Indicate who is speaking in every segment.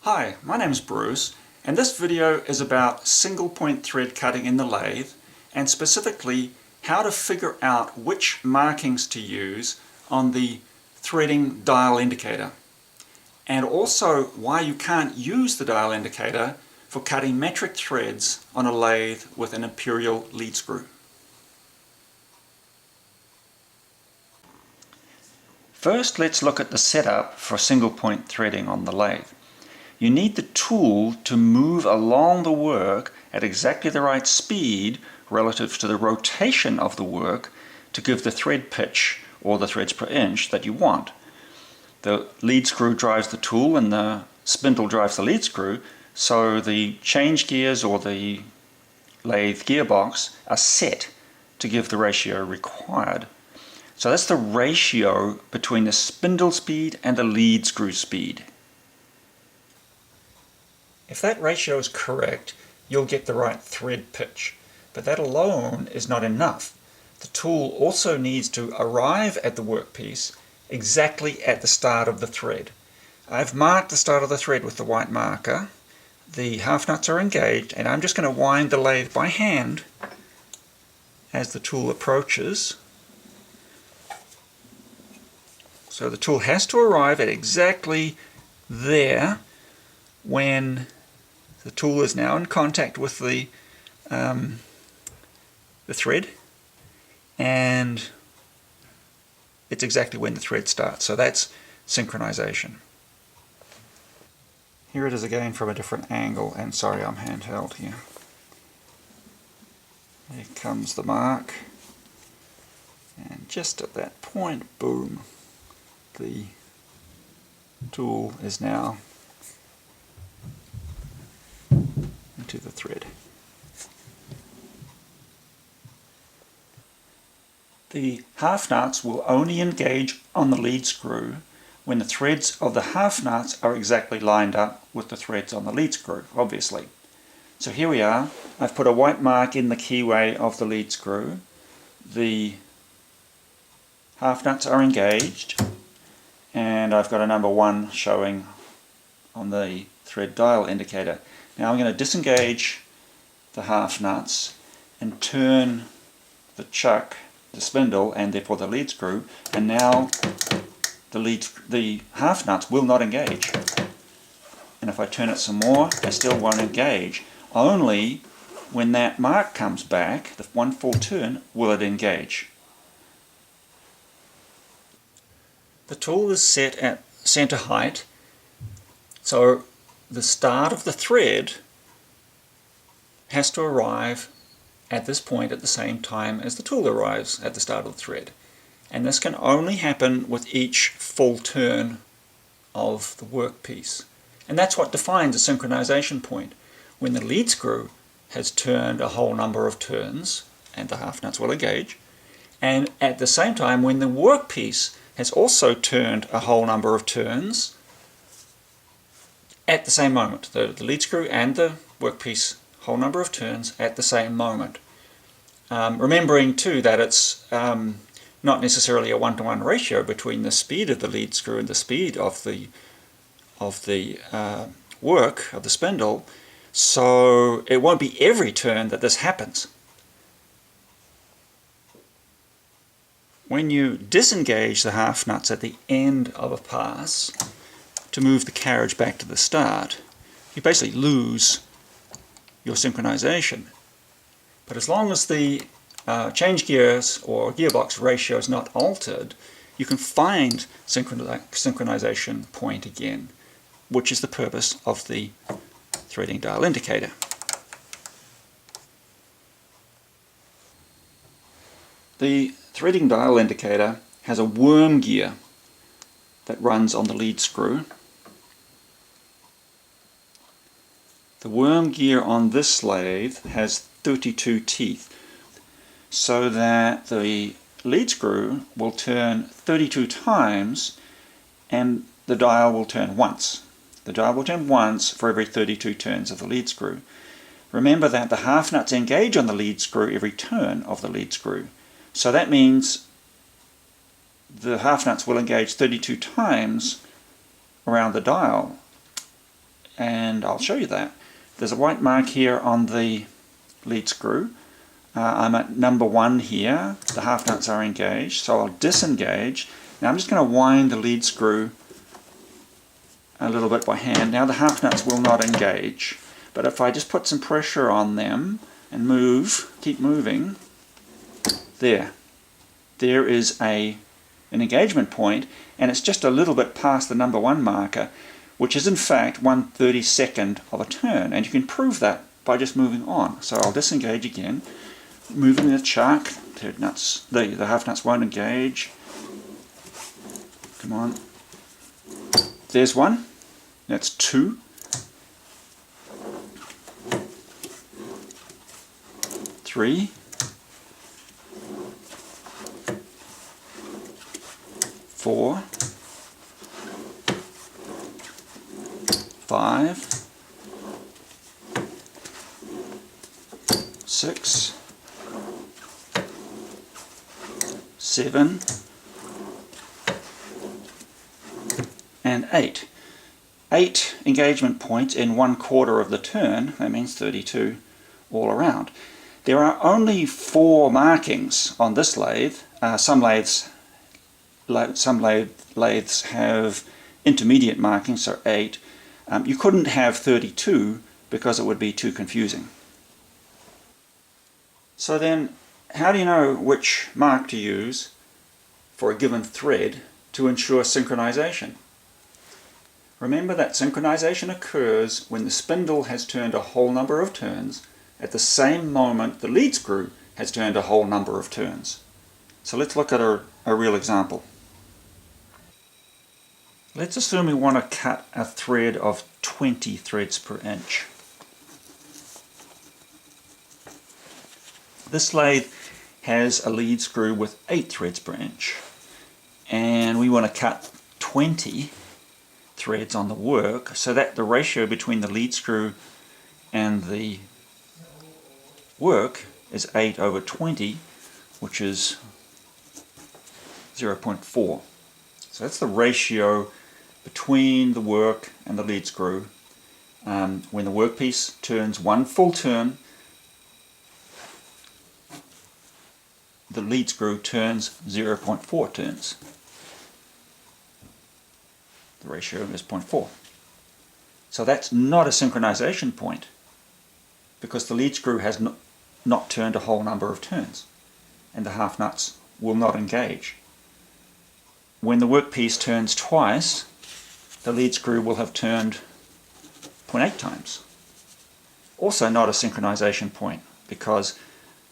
Speaker 1: Hi, my name is Bruce, and this video is about single point thread cutting in the lathe, and specifically how to figure out which markings to use on the threading dial indicator, and also why you can't use the dial indicator for cutting metric threads on a lathe with an imperial lead screw. First, let's look at the setup for single point threading on the lathe. You need the tool to move along the work at exactly the right speed relative to the rotation of the work to give the thread pitch, or the threads per inch, that you want. The lead screw drives the tool and the spindle drives the lead screw, so the change gears or the lathe gearbox are set to give the ratio required. So that's the ratio between the spindle speed and the lead screw speed. If that ratio is correct, you'll get the right thread pitch. But that alone is not enough. The tool also needs to arrive at the workpiece exactly at the start of the thread. I've marked the start of the thread with the white marker. The half nuts are engaged, and I'm just going to wind the lathe by hand as the tool approaches. So the tool has to arrive at exactly there when the tool is now in contact with the thread, and it's exactly when the thread starts. So that's synchronization. Here it is again from a different angle, and sorry, I'm handheld here. Here comes the mark, and just at that point, boom, the tool is now into the thread. The half nuts will only engage on the lead screw when the threads of the half nuts are exactly lined up with the threads on the lead screw, obviously. So here we are. I've put a white mark in the keyway of the lead screw. The half nuts are engaged, and I've got a number 1 showing on the thread dial indicator. Now I'm going to disengage the half nuts and turn the chuck, the spindle, and therefore the lead screw, and now the half nuts will not engage. And if I turn it some more, they still won't engage. Only when that mark comes back, the one full turn, will it engage. The tool is set at center height, so the start of the thread has to arrive at this point at the same time as the tool arrives at the start of the thread. And this can only happen with each full turn of the workpiece. And that's what defines a synchronization point. When the lead screw has turned a whole number of turns, and the half nuts will engage, and at the same time when the workpiece has also turned a whole number of turns at the same moment. The lead screw and the workpiece, whole number of turns at the same moment. Remembering too that it's not necessarily a one-to-one ratio between the speed of the lead screw and the speed of the work of the spindle, so it won't be every turn that this happens. When you disengage the half nuts at the end of a pass to move the carriage back to the start, you basically lose your synchronization. But as long as the change gears or gearbox ratio is not altered, you can find synchronization point again, which is the purpose of the threading dial indicator. The threading dial indicator has a worm gear that runs on the lead screw. The worm gear on this lathe has 32 teeth, so that the lead screw will turn 32 times and the dial will turn once. The dial will turn once for every 32 turns of the lead screw. Remember that the half nuts engage on the lead screw every turn of the lead screw. So that means the half nuts will engage 32 times around the dial and I'll show you that. There's a white mark here on the lead screw. I'm at number 1 here. The half nuts are engaged, so I'll disengage. Now I'm just going to wind the lead screw a little bit by hand. Now the half nuts will not engage, but if I just put some pressure on them and keep moving, there is an engagement point, and it's just a little bit past the number 1 marker, which is in fact 1/32 of a turn, and you can prove that by just moving on. So I'll disengage again, moving the chuck. The half nuts won't engage. Come on. There's 1. That's 2. 3. 4. 5. 6. 7. And 8. 8 engagement points in 1/4 of the turn. That means 32 all around. There are only 4 markings on this lathe. Some lathes have intermediate markings, so 8. You couldn't have 32 because it would be too confusing. So then, how do you know which mark to use for a given thread to ensure synchronization? Remember that synchronization occurs when the spindle has turned a whole number of turns at the same moment the lead screw has turned a whole number of turns. So let's look at a real example. Let's assume we want to cut a thread of 20 threads per inch. This lathe has a lead screw with 8 threads per inch, and we want to cut 20 threads on the work, so that the ratio between the lead screw and the work is 8/20, which is 0.4. So that's the ratio between the work and the lead screw. When the workpiece turns 1 full turn, the lead screw turns 0.4 turns. The ratio is 0.4. So that's not a synchronization point, because the lead screw has not turned a whole number of turns, and the half nuts will not engage. When the workpiece turns twice, the lead screw will have turned 0.8 times. Also not a synchronization point, because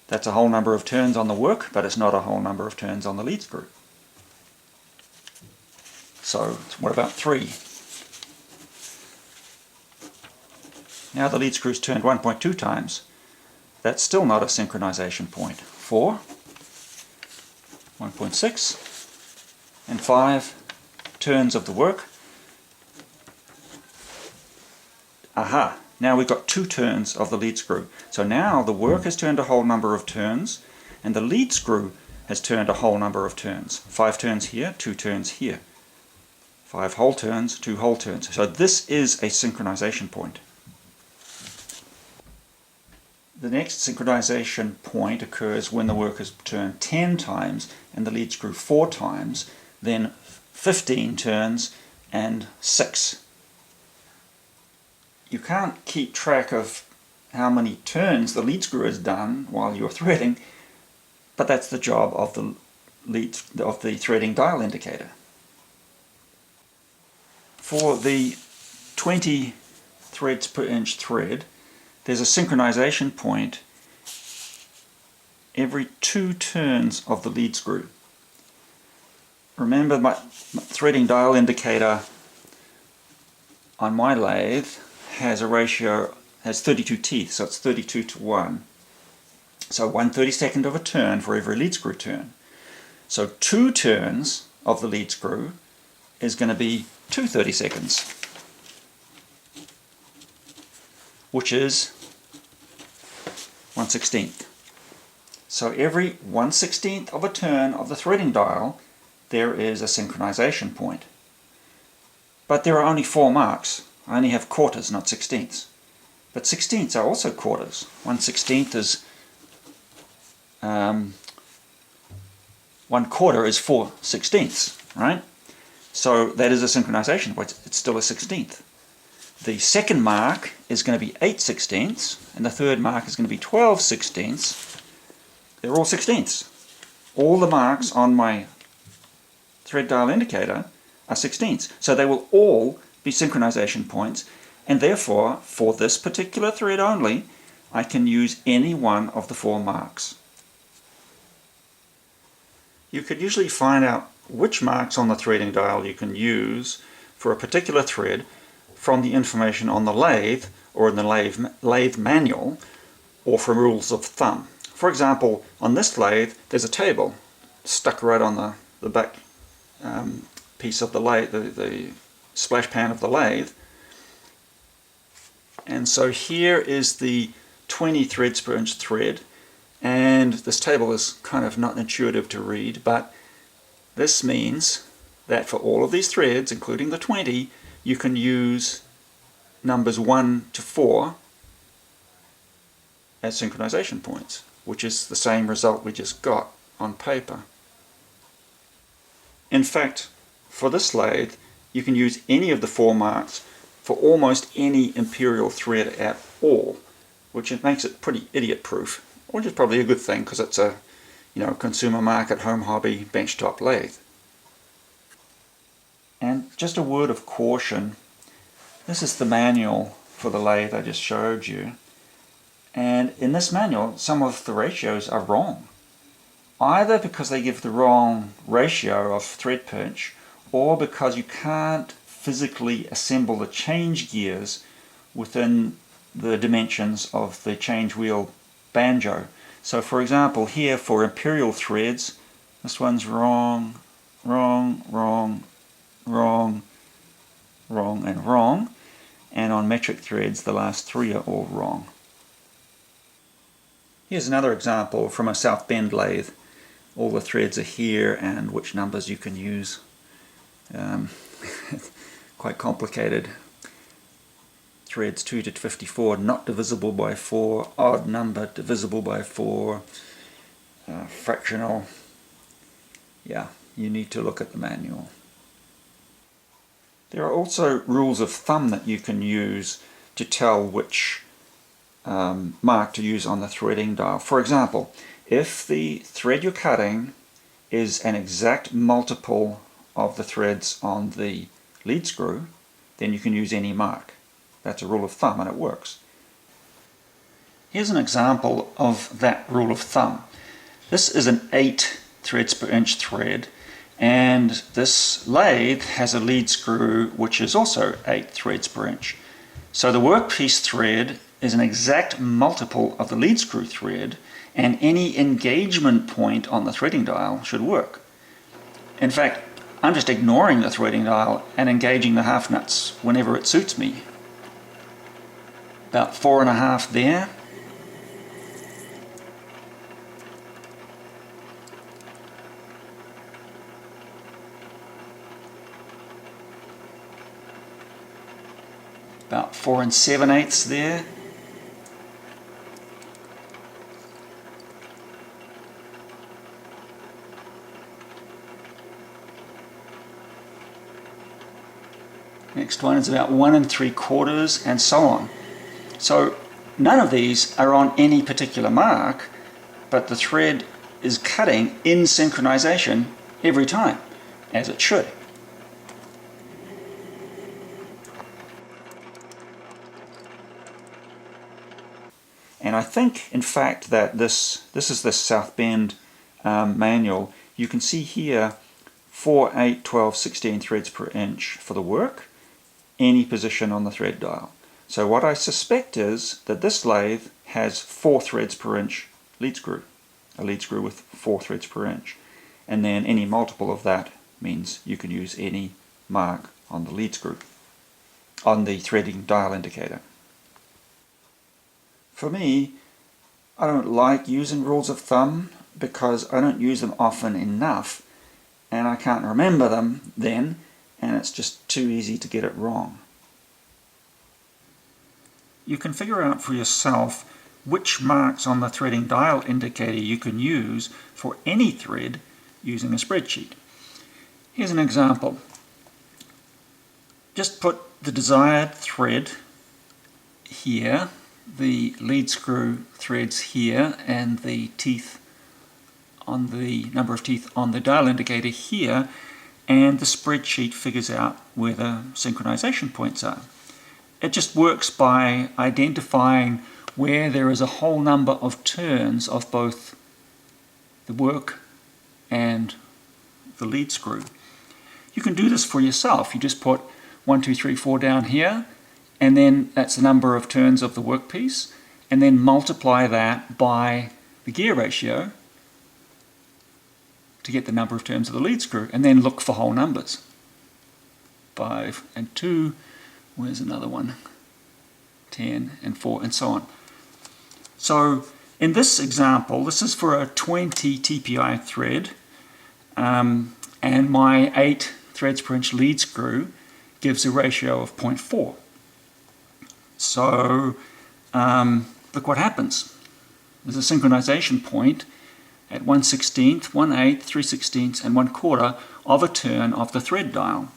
Speaker 1: that's a whole number of turns on the work, but it's not a whole number of turns on the lead screw. So what about 3? Now the lead screw's turned 1.2 times. That's still not a synchronization point. 4, 1.6, and 5 turns of the work. Aha! Now we've got 2 turns of the lead screw. So now the work has turned a whole number of turns, and the lead screw has turned a whole number of turns. 5 turns here, 2 turns here. 5 whole turns, 2 whole turns. So this is a synchronization point. The next synchronization point occurs when the work is turned 10 times and the lead screw 4 times, then 15 turns and 6. You can't keep track of how many turns the lead screw has done while you're threading, but that's the job of the threading dial indicator. For the 20 threads per inch thread, there's a synchronization point every 2 turns of the lead screw. Remember, my threading dial indicator on my lathe has 32 teeth, so it's 32 to 1. So 1/32 of a turn for every lead screw turn. So 2 turns of the lead screw is going to be 2 32nds, which is 1/16. So every 1/16 of a turn of the threading dial, there is a synchronization point. But there are only 4 marks. I only have quarters, not sixteenths. But sixteenths are also quarters. 1/16 is 1/4 is 4/16, right? So that is a synchronization point. It's still a 16th. The second mark is going to be 8/16, and the third mark is going to be 12/16. They're all 16ths. All the marks on my thread dial indicator are 16ths. So they will all be synchronization points, and therefore, for this particular thread only, I can use any one of the 4 marks. You could usually find out which marks on the threading dial you can use for a particular thread from the information on the lathe or in the lathe manual, or from rules of thumb. For example, on this lathe there's a table stuck right on the back piece of the lathe, the splash pan of the lathe. And so here is the 20 threads per inch thread, and this table is kind of not intuitive to read, but this means that for all of these threads, including the 20, you can use numbers 1 to 4 as synchronization points, which is the same result we just got on paper. In fact, for this lathe, you can use any of the 4 marks for almost any imperial thread at all, which makes it pretty idiot-proof, which is probably a good thing because it's a consumer market, home hobby, benchtop lathe. And just a word of caution, this is the manual for the lathe I just showed you, and in this manual some of the ratios are wrong, either because they give the wrong ratio of thread per inch, or because you can't physically assemble the change gears within the dimensions of the change wheel banjo. So for example, here for imperial threads, this one's wrong, wrong, wrong, wrong, wrong, and wrong. And on metric threads, the last 3 are all wrong. Here's another example from a South Bend lathe. All the threads are here and which numbers you can use. Quite complicated. Threads 2 to 54, not divisible by 4, odd number divisible by 4, fractional. Yeah, you need to look at the manual. There are also rules of thumb that you can use to tell which mark to use on the threading dial. For example, if the thread you're cutting is an exact multiple of the threads on the lead screw, then you can use any mark. That's a rule of thumb and it works. Here's an example of that rule of thumb. This is an 8 threads per inch thread, and this lathe has a lead screw which is also 8 threads per inch. So the workpiece thread is an exact multiple of the lead screw thread, and any engagement point on the threading dial should work. In fact, I'm just ignoring the threading dial and engaging the half nuts whenever it suits me. About 4.5 there. About 4 7/8 there. Next one is about 1 3/4, and so on. So none of these are on any particular mark, but the thread is cutting in synchronization every time, as it should. And I think, in fact, that this is the South Bend manual. You can see here 4, 8, 12, 16 threads per inch for the work, any position on the thread dial. So what I suspect is that this lathe has 4 threads per inch lead screw, a lead screw with 4 threads per inch. And then any multiple of that means you can use any mark on the lead screw, on the threading dial indicator. For me, I don't like using rules of thumb because I don't use them often enough, and I can't remember them then, and it's just too easy to get it wrong. you can figure out for yourself which marks on the threading dial indicator you can use for any thread using a spreadsheet. Here's an example. Just put the desired thread here, the lead screw threads here, and the teeth on the number of teeth on the dial indicator here, and the spreadsheet figures out where the synchronization points are. It just works by identifying where there is a whole number of turns of both the work and the lead screw. You can do this for yourself. You just put 1, 2, 3, 4 down here, and then that's the number of turns of the workpiece, and then multiply that by the gear ratio to get the number of turns of the lead screw, and then look for whole numbers. 5 and 2, where's another one? 10 and 4, and so on. So in this example, this is for a 20 TPI thread, and my 8 threads per inch lead screw gives a ratio of 0.4. So look what happens. There's a synchronization point at 1/16, 1/8, 3/16, and 1/4 of a turn of the thread dial.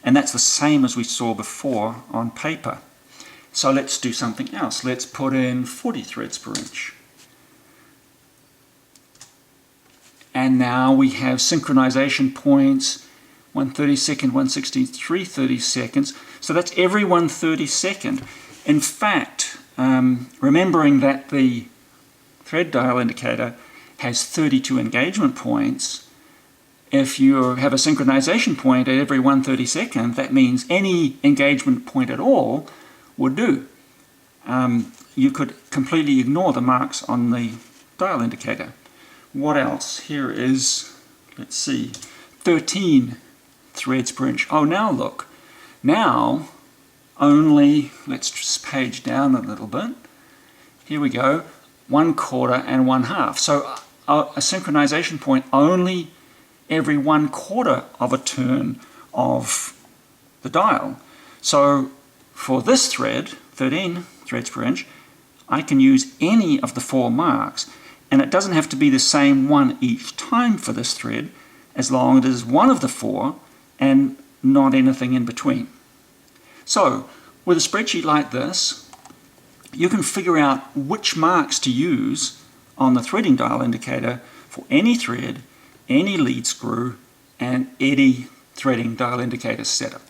Speaker 1: And that's the same as we saw before on paper. So let's do something else. Let's put in 40 threads per inch. And now we have synchronization points 1/32, 1/16, 3/32. So that's every 1/32. In fact, remembering that the thread dial indicator has 32 engagement points, if you have a synchronization point at every 1/32, that means any engagement point at all would do. You could completely ignore the marks on the dial indicator. What else? Here is, let's see, 13 threads per inch. Oh, now look. Now, only, let's just page down a little bit. Here we go, 1/4 and 1/2. So a synchronization point only every 1/4 of a turn of the dial. So for this thread, 13 threads per inch, I can use any of the 4 marks, and it doesn't have to be the same one each time for this thread, as long as it is one of the 4 and not anything in between. So with a spreadsheet like this, you can figure out which marks to use on the threading dial indicator for any thread, any lead screw, and any threading dial indicator setup.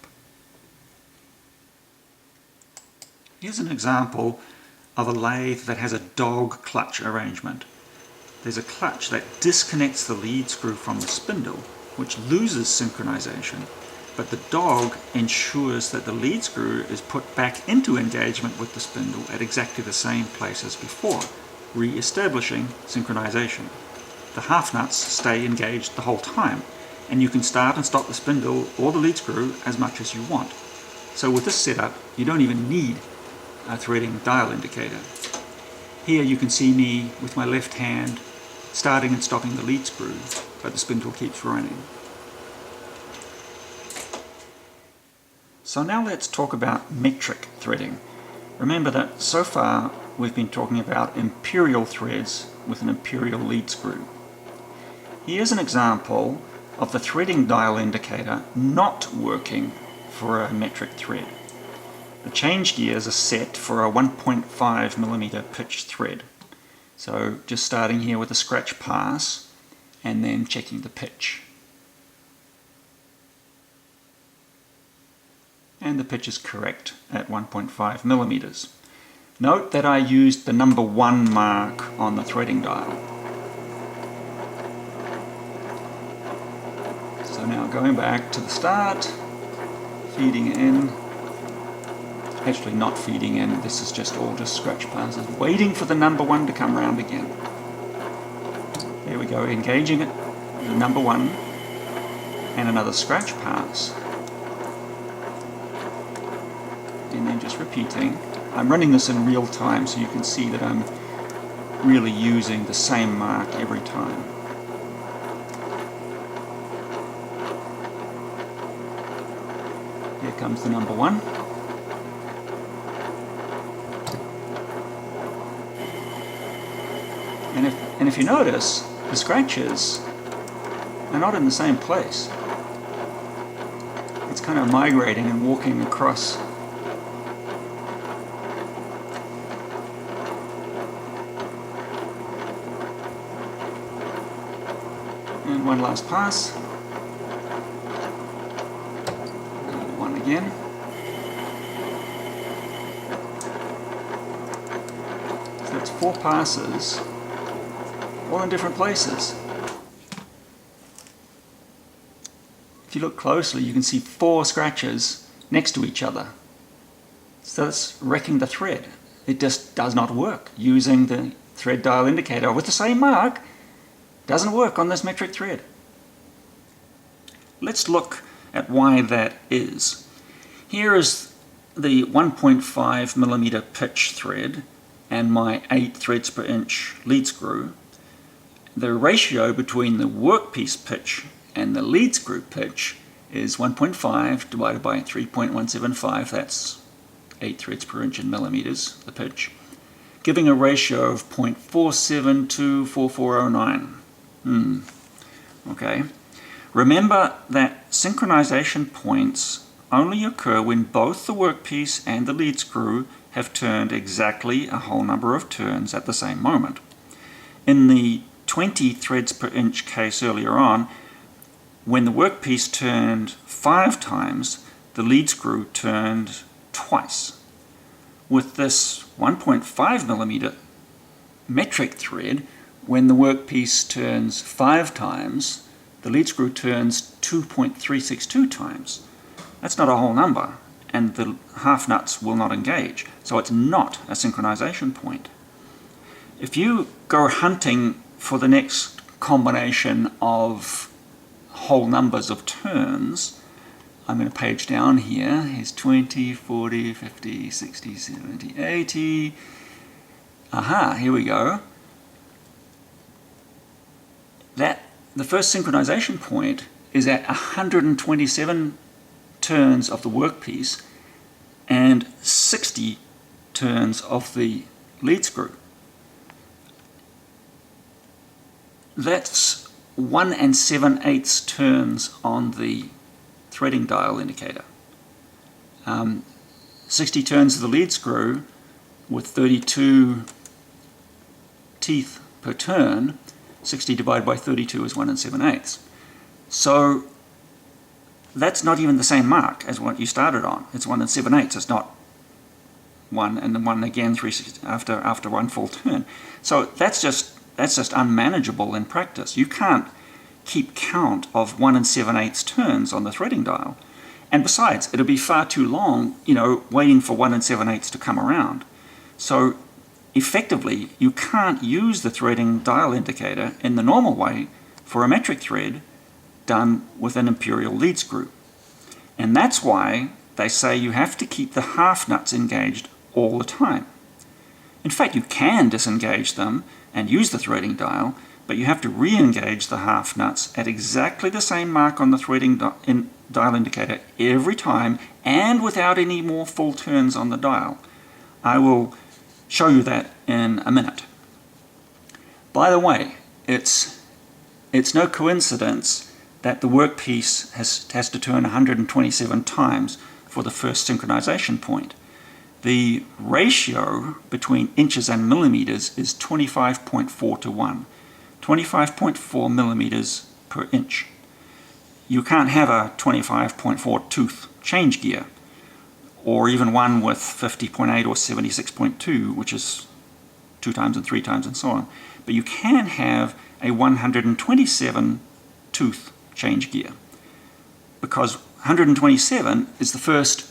Speaker 1: Here's an example of a lathe that has a dog clutch arrangement. There's a clutch that disconnects the lead screw from the spindle, which loses synchronization, but the dog ensures that the lead screw is put back into engagement with the spindle at exactly the same place as before, re-establishing synchronization. The half nuts stay engaged the whole time, and you can start and stop the spindle or the lead screw as much as you want. So with this setup, you don't even need a threading dial indicator. Here you can see me with my left hand starting and stopping the lead screw, but the spindle keeps running. So now let's talk about metric threading. Remember that so far we've been talking about imperial threads with an imperial lead screw. Here's an example of the threading dial indicator not working for a metric thread. The change gears are set for a 1.5mm pitch thread. So just starting here with a scratch pass and then checking the pitch. And the pitch is correct at 1.5mm. Note that I used the number 1 mark on the threading dial. So now going back to the start, feeding in, actually not feeding in, this is just all just scratch passes, waiting for the number 1 to come round again. There we go, engaging it, number 1, and another scratch pass. And then just repeating. I'm running this in real time so you can see that I'm really using the same mark every time. Here comes the number 1. And if you notice, the scratches are not in the same place. It's kind of migrating and walking across. And one last pass. One again. So that's 4 passes, all in different places. If you look closely, you can see 4 scratches next to each other. So that's wrecking the thread. It just does not work. Using the thread dial indicator with the same mark doesn't work on this metric thread. Let's look at why that is. Here is the 1.5mm pitch thread and my 8 threads per inch lead screw. The ratio between the workpiece pitch and the lead screw pitch is 1.5 divided by 3.175, that's 8 threads per inch in millimeters, the pitch, giving a ratio of 0.47 to 4409. Okay. Remember that synchronization points only occur when both the workpiece and the lead screw have turned exactly a whole number of turns at the same moment. In the 20 threads per inch case earlier on, when the workpiece turned 5 times, the lead screw turned twice. With this 1.5mm metric thread, when the workpiece turns 5 times, the lead screw turns 2.362 times. That's not a whole number, and the half nuts will not engage, so it's not a synchronization point. If you go hunting for the next combination of whole numbers of turns, I'm going to page down here. Here's 20, 40, 50, 60, 70, 80. Aha, here we go. The first synchronization point is at 127 turns of the workpiece and 60 turns of the lead screw. That's 1 7/8 turns on the threading dial indicator. 60 turns of the lead screw with 32 teeth per turn. 60 divided by 32 is 1 7/8. So that's not even the same mark as what you started on. It's 1 7/8. It's not 1 and then 1 again after one full turn. So that's just unmanageable in practice. You can't keep count of 1 7/8 turns on the threading dial. And besides, it'll be far too long, waiting for 1 7/8 to come around. So effectively, you can't use the threading dial indicator in the normal way for a metric thread done with an imperial lead screw. And that's why they say you have to keep the half nuts engaged all the time. In fact, you can disengage them and use the threading dial, but you have to re-engage the half nuts at exactly the same mark on the threading dial indicator every time and without any more full turns on the dial. I will show you that in a minute. By the way, it's no coincidence that the workpiece has to turn 127 times for the first synchronization point. The ratio between inches and millimeters is 25.4 to 1. 25.4 millimeters per inch. You can't have a 25.4 tooth change gear, or even one with 50.8 or 76.2, which is 2 times and 3 times and so on. But you can have a 127 tooth change gear, because 127 is the first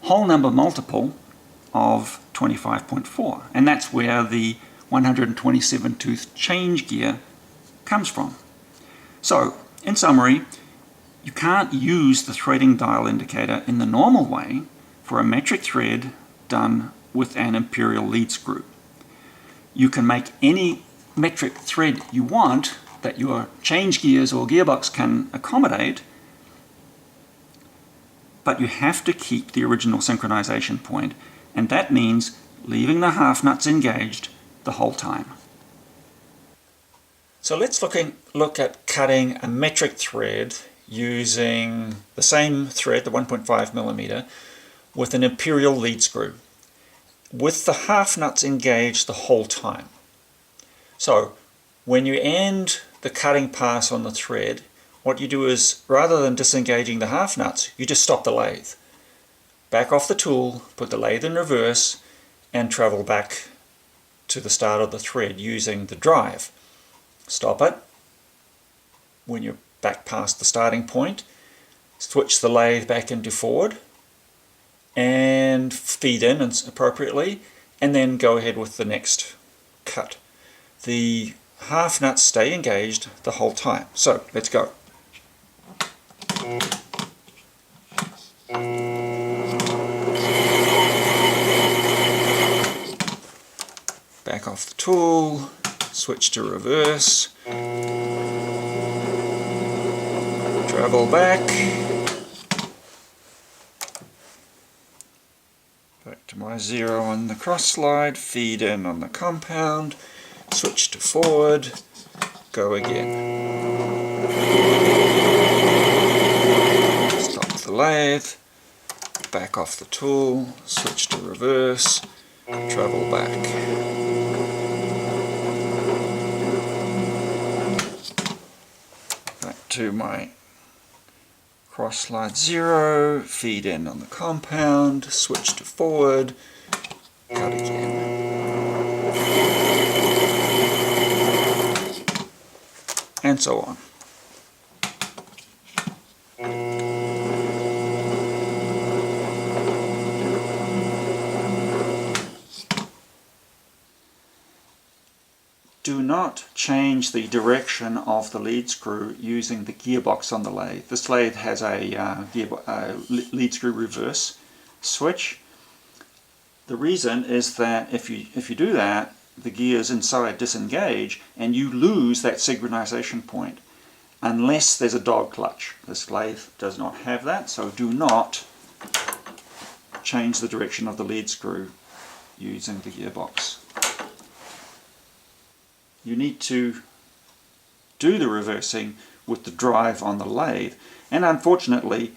Speaker 1: whole number multiple of 25.4, and that's where the 127 tooth change gear comes from. So, in summary, you can't use the threading dial indicator in the normal way for a metric thread done with an imperial lead screw. You can make any metric thread you want that your change gears or gearbox can accommodate, but you have to keep the original synchronization point, and that means leaving the half nuts engaged the whole time. So let's look at cutting a metric thread using the same thread, the 1.5mm, with an imperial lead screw, with the half nuts engaged the whole time. So when you end the cutting pass on the thread, what you do is, rather than disengaging the half nuts, you just stop the lathe. Back off the tool, put the lathe in reverse, and travel back to the start of the thread using the drive. Stop it when you're back past the starting point, switch the lathe back into forward and feed in appropriately, and then go ahead with the next cut. The half nuts stay engaged the whole time. So let's go. Back off the tool, switch to reverse, travel back to my 0 on the cross slide, feed in on the compound, switch to forward, go again. Stop the lathe, back off the tool, switch to reverse, travel back. Back to my cross slide 0, feed in on the compound, switch to forward, cut again. And so on. Do not change the direction of the lead screw using the gearbox on the lathe. This lathe has a lead screw reverse switch. The reason is that if you do that, the gears inside disengage and you lose that synchronization point unless there's a dog clutch. This lathe does not have that, so do not change the direction of the lead screw using the gearbox. You need to do the reversing with the drive on the lathe, and unfortunately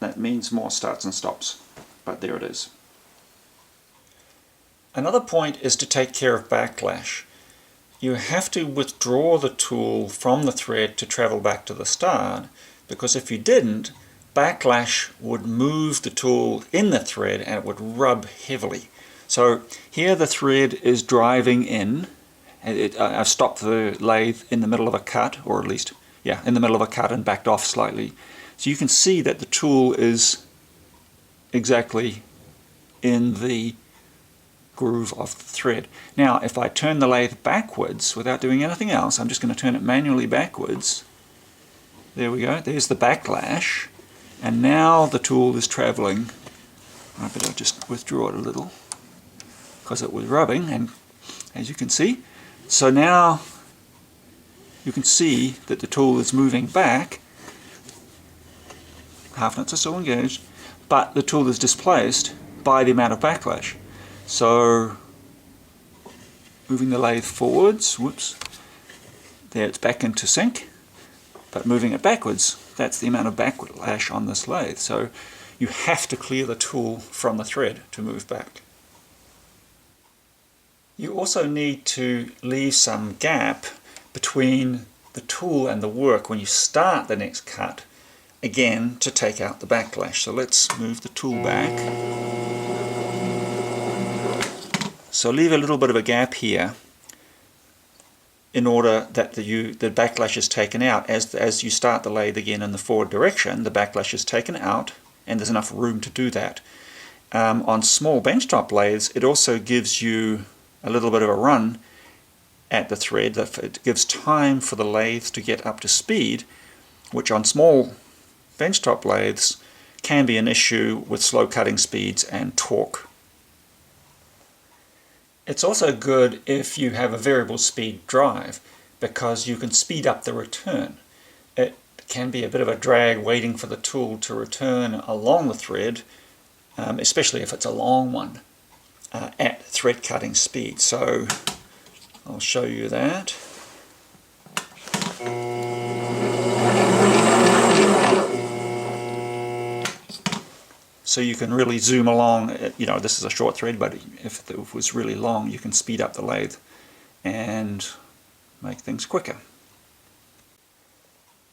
Speaker 1: that means more starts and stops, but there it is. Another point is to take care of backlash. You have to withdraw the tool from the thread to travel back to the start, because if you didn't, backlash would move the tool in the thread and it would rub heavily. So here the thread is driving in. I've stopped the lathe in the middle of a cut, or at least, yeah, in the middle of a cut and backed off slightly. So you can see that the tool is exactly in the groove of the thread. Now, if I turn the lathe backwards without doing anything else, I'm just going to turn it manually backwards. There we go, there's the backlash. And now the tool is traveling. I better just withdraw it a little because it was rubbing, and as you can see, so now you can see that the tool is moving back. Half nuts are still engaged, but the tool is displaced by the amount of backlash. So moving the lathe forwards, whoops, there it's back into sync, but moving it backwards, that's the amount of backlash on this lathe. So you have to clear the tool from the thread to move back. You also need to leave some gap between the tool and the work when you start the next cut, again to take out the backlash. So let's move the tool back. So leave a little bit of a gap here in order that the backlash is taken out. As you start the lathe again in the forward direction, the backlash is taken out and there's enough room to do that. On small benchtop lathes, it also gives you a little bit of a run at the thread. It gives time for the lathe to get up to speed, which on small benchtop lathes can be an issue with slow cutting speeds and torque. It's also good if you have a variable speed drive, because you can speed up the return. It can be a bit of a drag waiting for the tool to return along the thread, especially if it's a long one, at thread cutting speed. So I'll show you that. So you can really zoom along. You know, this is a short thread, but if it was really long, you can speed up the lathe and make things quicker.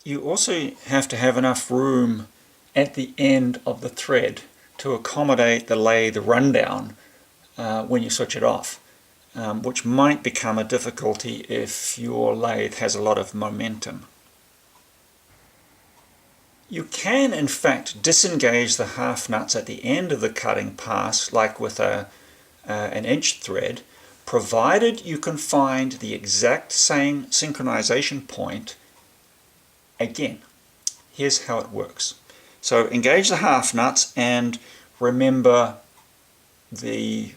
Speaker 1: You also have to have enough room at the end of the thread to accommodate the lathe rundown when you switch it off, which might become a difficulty if your lathe has a lot of momentum. You can in fact disengage the half nuts at the end of the cutting pass, like with an inch thread, provided you can find the exact same synchronization point again. Here's how it works. So engage the half nuts and remember the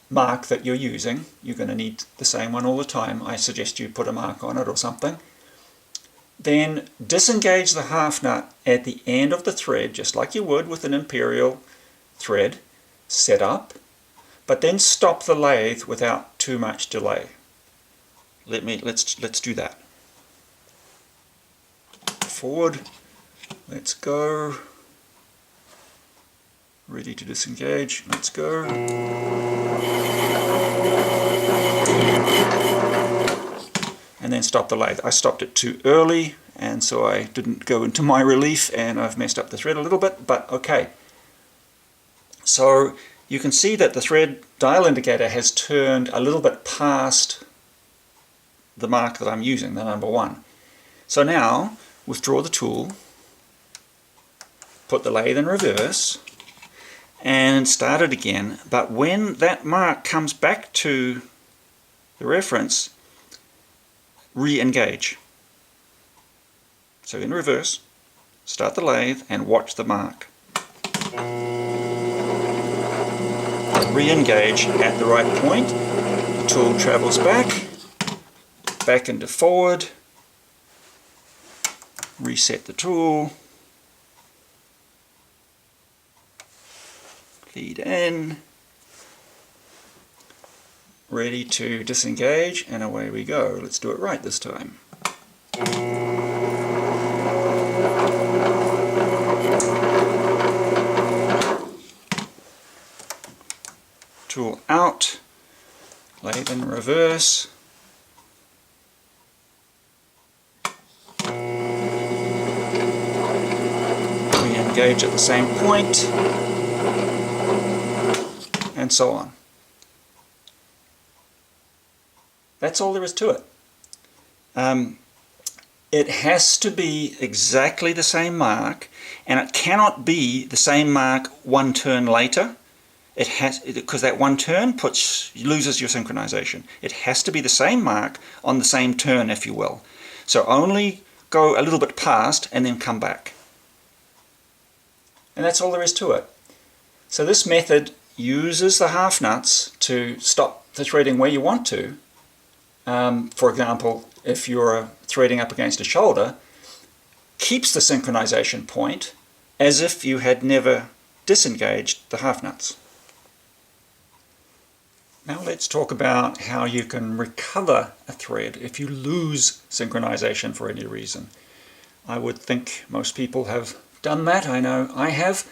Speaker 1: mark that you're using. You're going to need the same one all the time. I suggest you put a mark on it or something. Then disengage the half nut at the end of the thread, just like you would with an imperial thread, set up, but then stop the lathe without too much delay. Let's do that. Forward, let's go. Ready to disengage, let's go. And then stop the lathe. I stopped it too early, and so I didn't go into my relief, and I've messed up the thread a little bit, but okay. So you can see that the thread dial indicator has turned a little bit past the mark that I'm using, the number 1. So now, withdraw the tool, put the lathe in reverse, and start it again. But when that mark comes back to the reference, re-engage. So in reverse, start the lathe and watch the mark. Re-engage at the right point. The tool travels back into forward. Reset the tool. Lead in. Ready to disengage, and away we go. Let's do it right this time. Tool out, lathe in reverse. Re-engage at the same point, and so on. That's all there is to it. It has to be exactly the same mark, and it cannot be the same mark one turn later. It has, because that one turn loses your synchronization. It has to be the same mark on the same turn, if you will. So only go a little bit past and then come back. And that's all there is to it. So this method uses the half nuts to stop the threading where you want to. For example, if you're threading up against a shoulder, keeps the synchronization point as if you had never disengaged the half nuts. Now let's talk about how you can recover a thread if you lose synchronization for any reason. I would think most people have done that. I know I have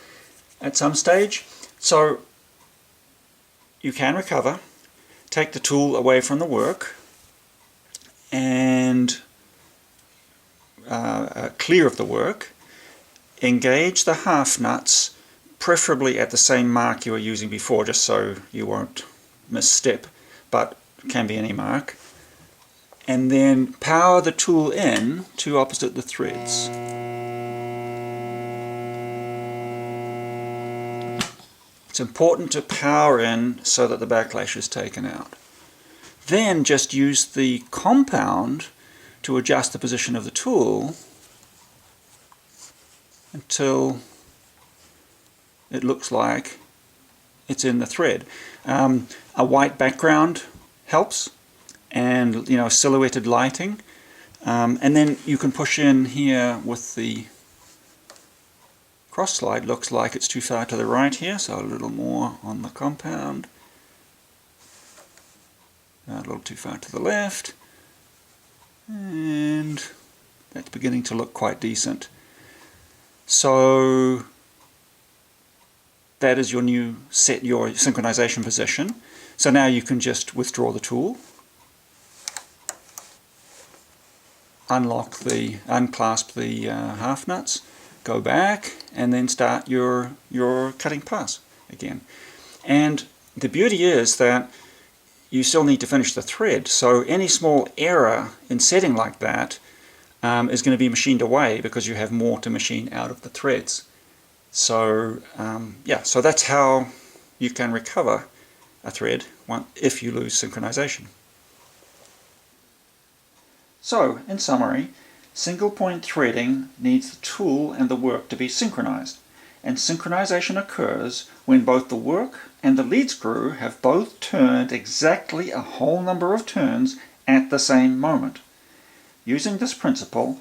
Speaker 1: at some stage. So you can recover, take the tool away from the work, and clear of the work, engage the half nuts, preferably at the same mark you were using before, just so you won't misstep, but can be any mark, and then power the tool in to opposite the threads. It's important to power in so that the backlash is taken out. Then just use the compound to adjust the position of the tool until it looks like it's in the thread. A white background helps, and silhouetted lighting, and then you can push in here with the cross slide. Looks like it's too far to the right here, so a little more on the compound, a little too far to the left, and That's beginning to look quite decent. So that is your new set, your synchronization position. So now you can just withdraw the tool, unclasp the half nuts, go back, and then start your cutting pass again. And the beauty is that you still need to finish the thread, so any small error in setting like that is going to be machined away because you have more to machine out of the threads. So yeah, so that's how you can recover a thread if you lose synchronization. So, in summary, single point threading needs the tool and the work to be synchronized, and synchronization occurs when both the work and the lead screw have both turned exactly a whole number of turns at the same moment. Using this principle,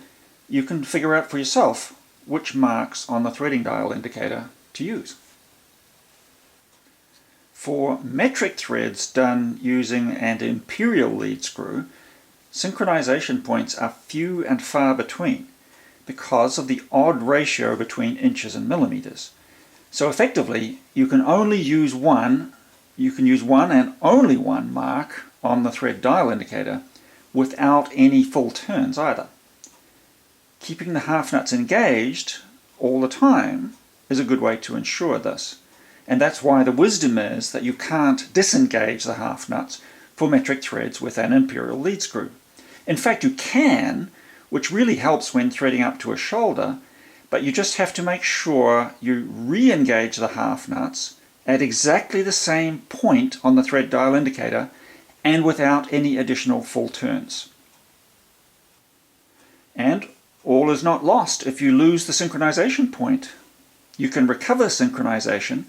Speaker 1: you can figure out for yourself which marks on the threading dial indicator to use. For metric threads done using an imperial lead screw, synchronization points are few and far between because of the odd ratio between inches and millimeters. So effectively, you can use one and only one mark on the thread dial indicator without any full turns either. Keeping the half nuts engaged all the time is a good way to ensure this. And that's why the wisdom is that you can't disengage the half nuts for metric threads with an imperial lead screw. In fact, you can, which really helps when threading up to a shoulder, but you just have to make sure you re-engage the half nuts at exactly the same point on the thread dial indicator and without any additional full turns. And all is not lost if you lose the synchronization point. You can recover synchronization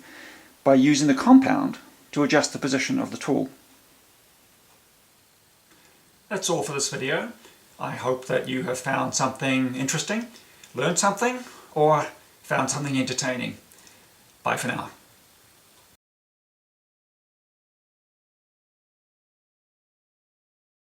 Speaker 1: by using the compound to adjust the position of the tool. That's all for this video. I hope that you have found something interesting, learned something, or found something entertaining. Bye for now.